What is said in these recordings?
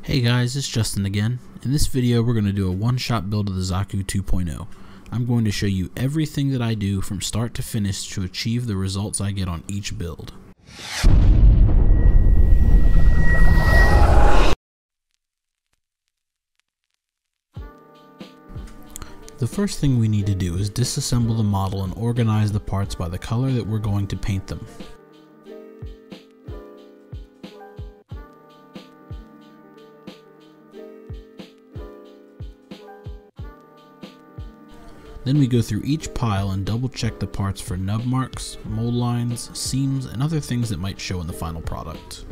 Hey guys, it's Justin again. In this video we're going to do a one-shot build of the Zaku 2.0. I'm going to show you everything that I do from start to finish to achieve the results I get on each build. The first thing we need to do is disassemble the model and organize the parts by the color that we're going to paint them. Then we go through each pile and double check the parts for nub marks, mold lines, seams, and other things that might show in the final product.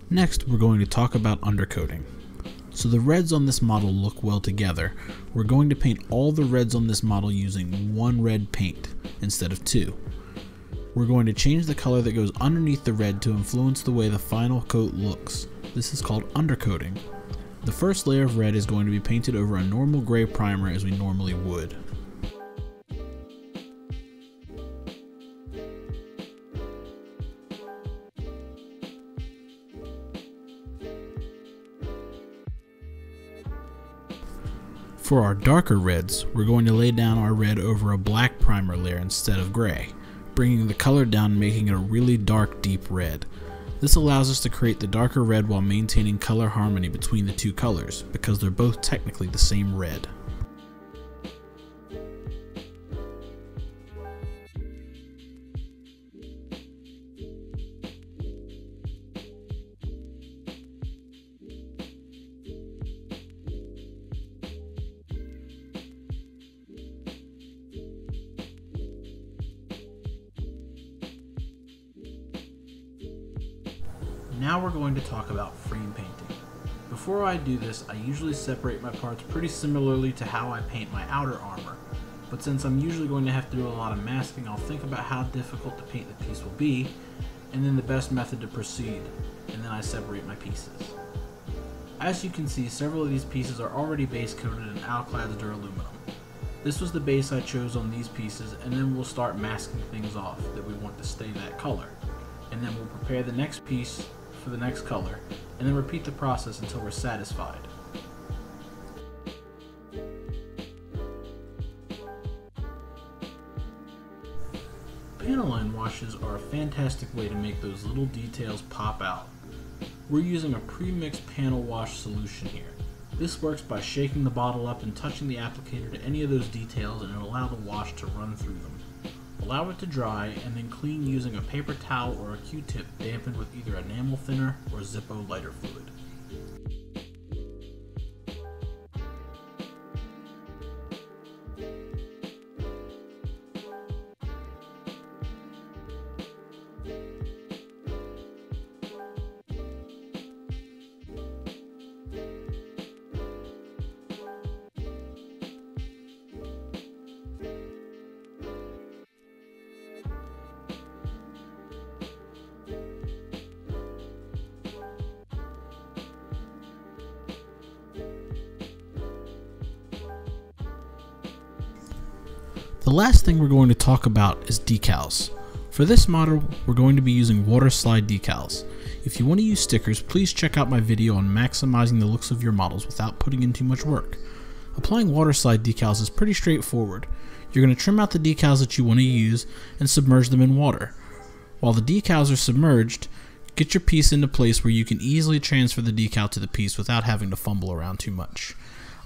Next, we're going to talk about undercoating. So the reds on this model look well together. We're going to paint all the reds on this model using one red paint instead of two. We're going to change the color that goes underneath the red to influence the way the final coat looks. This is called undercoating. The first layer of red is going to be painted over a normal gray primer as we normally would. For our darker reds, we're going to lay down our red over a black primer layer instead of gray, bringing the color down and making it a really dark, deep red. This allows us to create the darker red while maintaining color harmony between the two colors, because they're both technically the same red. Now we're going to talk about frame painting. Before I do this, I usually separate my parts pretty similarly to how I paint my outer armor, but since I'm usually going to have to do a lot of masking, I'll think about how difficult to paint the piece will be, and then the best method to proceed, and then I separate my pieces. As you can see, several of these pieces are already base coated in Alclad's duraluminum. This was the base I chose on these pieces, and then we'll start masking things off that we want to stay that color, and then we'll prepare the next piece for the next color, and then repeat the process until we're satisfied. Panel line washes are a fantastic way to make those little details pop out. We're using a pre-mixed panel wash solution here. This works by shaking the bottle up and touching the applicator to any of those details, and it'll allow the wash to run through them. Allow it to dry, and then clean using a paper towel or a Q-tip dampened with either enamel thinner or Zippo lighter fluid. The last thing we're going to talk about is decals. For this model, we're going to be using water slide decals. If you want to use stickers, please check out my video on maximizing the looks of your models without putting in too much work. Applying water slide decals is pretty straightforward. You're going to trim out the decals that you want to use and submerge them in water. While the decals are submerged, get your piece into place where you can easily transfer the decal to the piece without having to fumble around too much.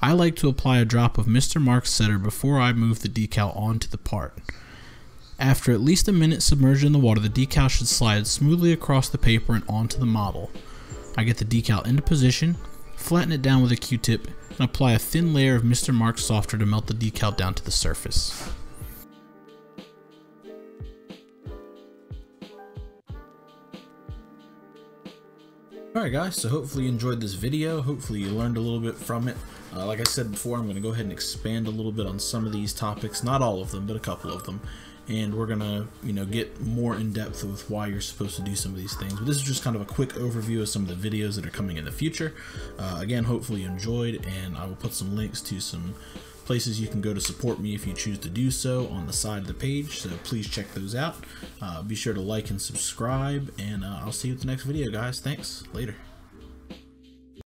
I like to apply a drop of Mr. Mark's setter before I move the decal onto the part. After at least a minute submerged in the water, the decal should slide smoothly across the paper and onto the model. I get the decal into position, flatten it down with a Q-tip, and apply a thin layer of Mr. Mark's softer to melt the decal down to the surface. Alright guys, so hopefully you enjoyed this video, hopefully you learned a little bit from it. Like I said before, I'm going to go ahead and expand a little bit on some of these topics, not all of them, but a couple of them. And we're gonna, get more in depth with why you're supposed to do some of these things. But this is just kind of a quick overview of some of the videos that are coming in the future. Again, hopefully you enjoyed, and I will put some links to some places you can go to support me if you choose to do so on the side of the page. So please check those out. Be sure to like and subscribe, and I'll see you at the next video, guys. Thanks. Later.